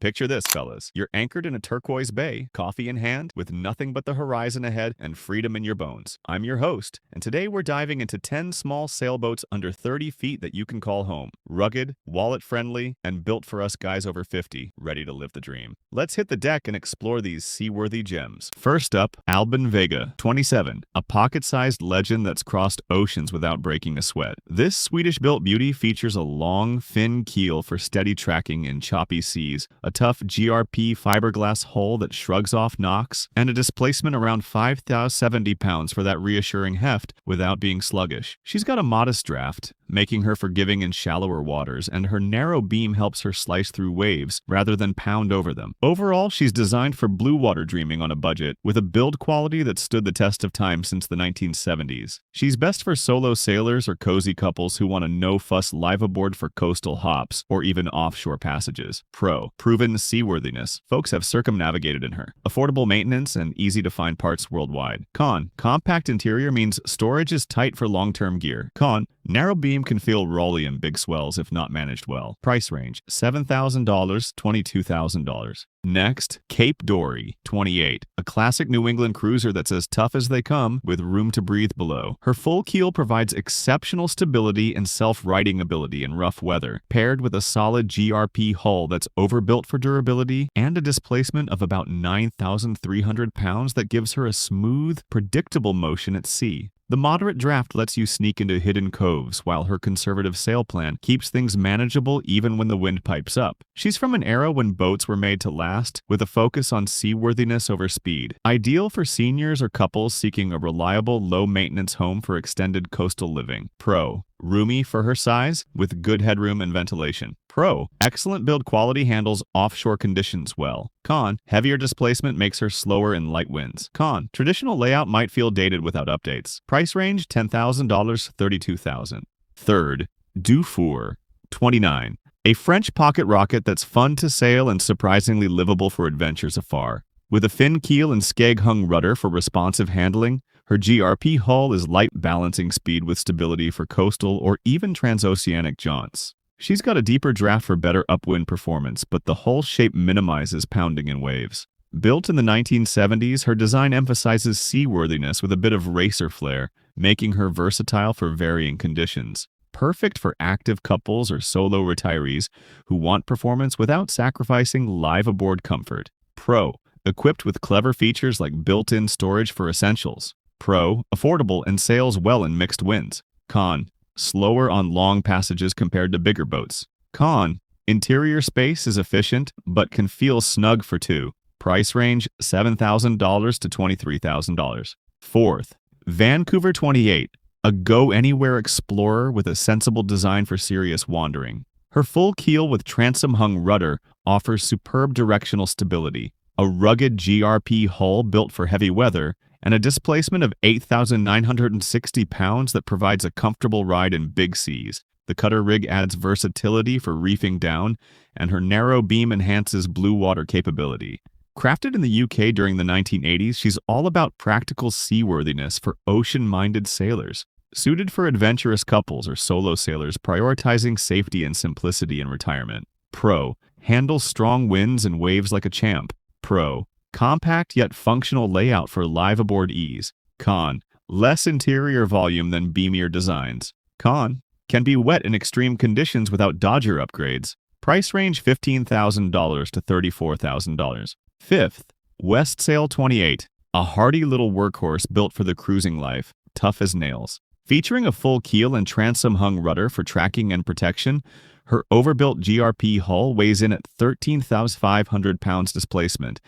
Picture this, fellas. You're anchored in a turquoise bay, coffee in hand, with nothing but the horizon ahead and freedom in your bones. I'm your host, and today we're diving into 10 small sailboats under 30 feet that you can call home. Rugged, wallet-friendly, and built for us guys over 50, ready to live the dream. Let's hit the deck and explore these seaworthy gems. First up, Albin Vega, 27, a pocket-sized legend that's crossed oceans without breaking a sweat. This Swedish-built beauty features a long, thin keel for steady tracking in choppy seas, a tough GRP fiberglass hull that shrugs off knocks, and a displacement around 5,070 pounds for that reassuring heft without being sluggish. She's got a modest draft, making her forgiving in shallower waters, and her narrow beam helps her slice through waves rather than pound over them. Overall, she's designed for blue water dreaming on a budget, with a build quality that stood the test of time since the 1970s. She's best for solo sailors or cozy couples who want a no-fuss liveaboard for coastal hops or even offshore passages. Pro, proven seaworthiness. Folks have circumnavigated in her. Affordable maintenance and easy-to-find parts worldwide. Con, compact interior means storage is tight for long-term gear. Con, narrow beam can feel rolly in big swells if not managed well. Price range, $7,000, $22,000. Next, Cape Dory, 28, a classic New England cruiser that's as tough as they come with room to breathe below. Her full keel provides exceptional stability and self-righting ability in rough weather, paired with a solid GRP hull that's overbuilt for durability and a displacement of about 9,300 pounds that gives her a smooth, predictable motion at sea. The moderate draft lets you sneak into hidden coves, while her conservative sail plan keeps things manageable even when the wind pipes up. She's from an era when boats were made to last, with a focus on seaworthiness over speed. Ideal for seniors or couples seeking a reliable, low-maintenance home for extended coastal living. Pro, roomy for her size, with good headroom and ventilation. Pro, excellent build quality, handles offshore conditions well. Con, heavier displacement makes her slower in light winds. Con, traditional layout might feel dated without updates. Price range, $10,000, $32,000. Third, Dufour, 29. A French pocket rocket that's fun to sail and surprisingly livable for adventures afar. With a fin keel and skeg-hung rudder for responsive handling, her GRP hull is light balancing speed with stability for coastal or even transoceanic jaunts. She's got a deeper draft for better upwind performance, but the hull shape minimizes pounding in waves. Built in the 1970s, her design emphasizes seaworthiness with a bit of racer flair, making her versatile for varying conditions. Perfect for active couples or solo retirees who want performance without sacrificing live-aboard comfort. Pro, equipped with clever features like built-in storage for essentials. Pro, affordable and sails well in mixed winds. Con, slower on long passages compared to bigger boats. Con, interior space is efficient but can feel snug for two. Price range, $7,000 to $23,000. Fourth, Vancouver 28, a go-anywhere explorer with a sensible design for serious wandering. Her full keel with transom-hung rudder offers superb directional stability, a rugged GRP hull built for heavy weather, and a displacement of 8,960 pounds that provides a comfortable ride in big seas. The cutter rig adds versatility for reefing down, and her narrow beam enhances blue water capability. Crafted in the UK during the 1980s, she's all about practical seaworthiness for ocean-minded sailors. Suited for adventurous couples or solo sailors prioritizing safety and simplicity in retirement. Pro, handles strong winds and waves like a champ. Pro, compact yet functional layout for live-aboard ease. Con, less interior volume than beamier designs. Con, can be wet in extreme conditions without Dodger upgrades. Price range $15,000 to $34,000. Fifth, Westsail 28, a hardy little workhorse built for the cruising life, tough as nails. Featuring a full keel and transom-hung rudder for tracking and protection, her overbuilt GRP hull weighs in at 13,500 pounds displacement,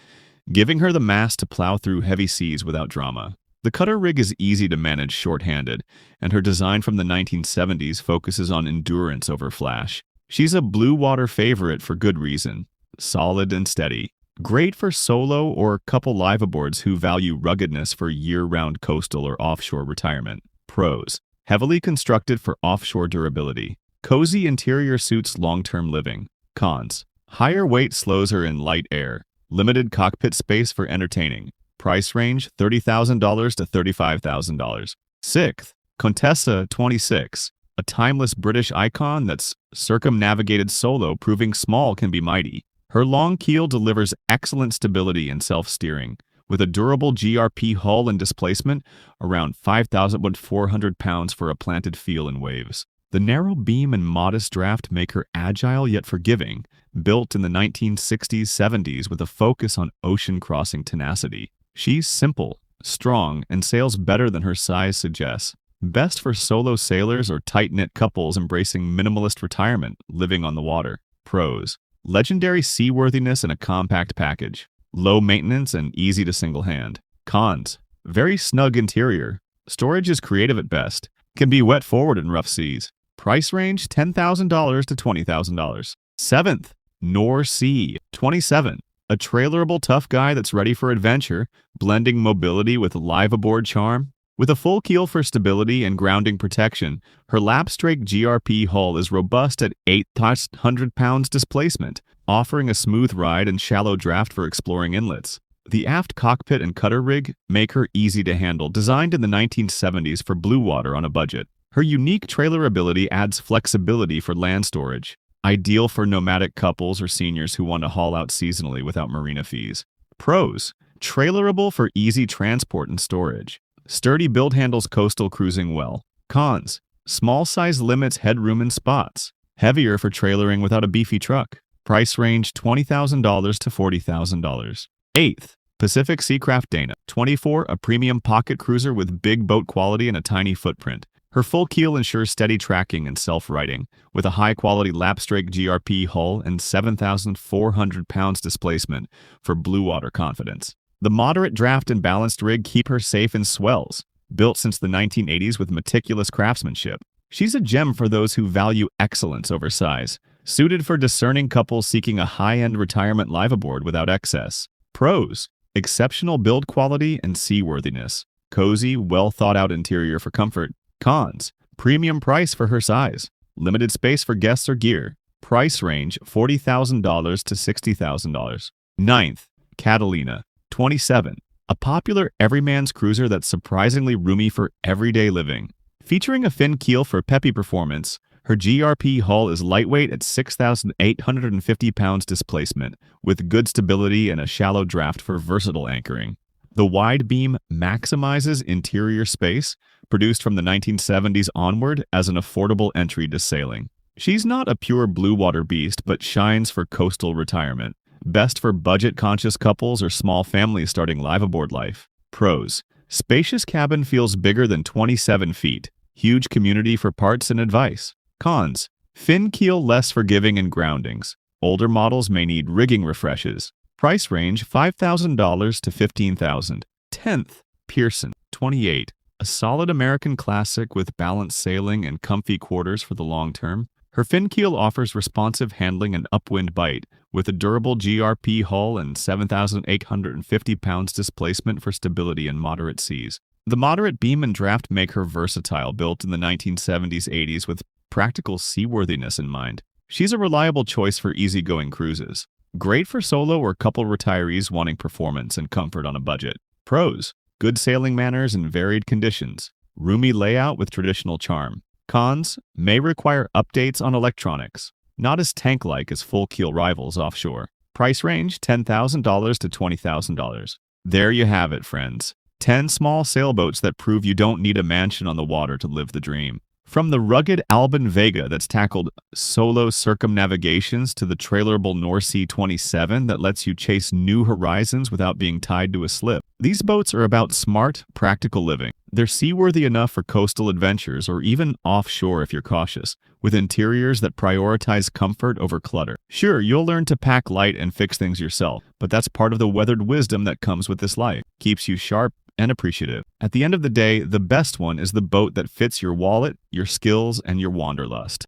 giving her the mass to plow through heavy seas without drama. The cutter rig is easy to manage short-handed, and her design from the 1970s focuses on endurance over flash. She's a blue water favorite for good reason. Solid and steady. Great for solo or couple liveaboards who value ruggedness for year-round coastal or offshore retirement. Pros, heavily constructed for offshore durability. Cozy interior suits long-term living. Cons, higher weight slows her in light air. Limited cockpit space for entertaining. Price range $30,000 to $35,000. Sixth, Contessa 26, a timeless British icon that's circumnavigated solo, proving small can be mighty. Her long keel delivers excellent stability and self-steering, with a durable GRP hull and displacement around 5,400 pounds for a planted feel in waves. The narrow beam and modest draft make her agile yet forgiving, built in the 1960s-70s with a focus on ocean-crossing tenacity. She's simple, strong, and sails better than her size suggests. Best for solo sailors or tight-knit couples embracing minimalist retirement, living on the water. Pros: legendary seaworthiness in a compact package. Low maintenance and easy to single hand. Cons: very snug interior. Storage is creative at best. Can be wet forward in rough seas. Price range $10,000 to $20,000. 7th, North Sea 27. A trailerable tough guy that's ready for adventure, blending mobility with liveaboard charm. With a full keel for stability and grounding protection, her lapstrake GRP hull is robust at 800 pounds displacement, offering a smooth ride and shallow draft for exploring inlets. The aft cockpit and cutter rig make her easy to handle, designed in the 1970s for blue water on a budget. Her unique trailerability adds flexibility for land storage, ideal for nomadic couples or seniors who want to haul out seasonally without marina fees. Pros: trailerable for easy transport and storage. Sturdy build handles coastal cruising well. Cons: small size limits headroom and spots. Heavier for trailering without a beefy truck. Price range $20,000 to $40,000. 8th, Pacific Seacraft Dana 24, a premium pocket cruiser with big boat quality and a tiny footprint. Her full keel ensures steady tracking and self-righting, with a high-quality lapstrake GRP hull and 7,400 pounds displacement for blue water confidence. The moderate draft and balanced rig keep her safe in swells. Built since the 1980s with meticulous craftsmanship, she's a gem for those who value excellence over size, suited for discerning couples seeking a high-end retirement liveaboard without excess. Pros: exceptional build quality and seaworthiness. Cozy, well-thought-out interior for comfort. Cons: premium price for her size. Limited space for guests or gear. Price range $40,000 to $60,000. 9th, Catalina 27. A popular everyman's cruiser that's surprisingly roomy for everyday living. Featuring a fin keel for peppy performance, her GRP hull is lightweight at 6,850 pounds displacement, with good stability and a shallow draft for versatile anchoring. The wide beam maximizes interior space, produced from the 1970s onward as an affordable entry to sailing. She's not a pure blue water beast, but shines for coastal retirement. Best for budget-conscious couples or small families starting liveaboard life. Pros: spacious cabin feels bigger than 27 feet. Huge community for parts and advice. Cons: fin keel less forgiving in groundings. Older models may need rigging refreshes. Price range $5,000 to $15,000. 10th, Pearson 28. A solid American classic with balanced sailing and comfy quarters for the long term. Her fin keel offers responsive handling and upwind bite, with a durable GRP hull and 7,850 pounds displacement for stability in moderate seas. The moderate beam and draft make her versatile, built in the 1970s-80s with practical seaworthiness in mind. She's a reliable choice for easygoing cruises. Great for solo or couple retirees wanting performance and comfort on a budget. Pros: good sailing manners in varied conditions. Roomy layout with traditional charm. Cons: may require updates on electronics. Not as tank-like as full-keel rivals offshore. Price range $10,000 to $20,000. There you have it, friends. 10 small sailboats that prove you don't need a mansion on the water to live the dream. From the rugged Albin Vega that's tackled solo circumnavigations to the trailerable North Sea 27 that lets you chase new horizons without being tied to a slip. These boats are about smart, practical living. They're seaworthy enough for coastal adventures or even offshore if you're cautious, with interiors that prioritize comfort over clutter. Sure, you'll learn to pack light and fix things yourself, but that's part of the weathered wisdom that comes with this life. Keeps you sharp and appreciative. At the end of the day, the best one is the boat that fits your wallet, your skills, and your wanderlust.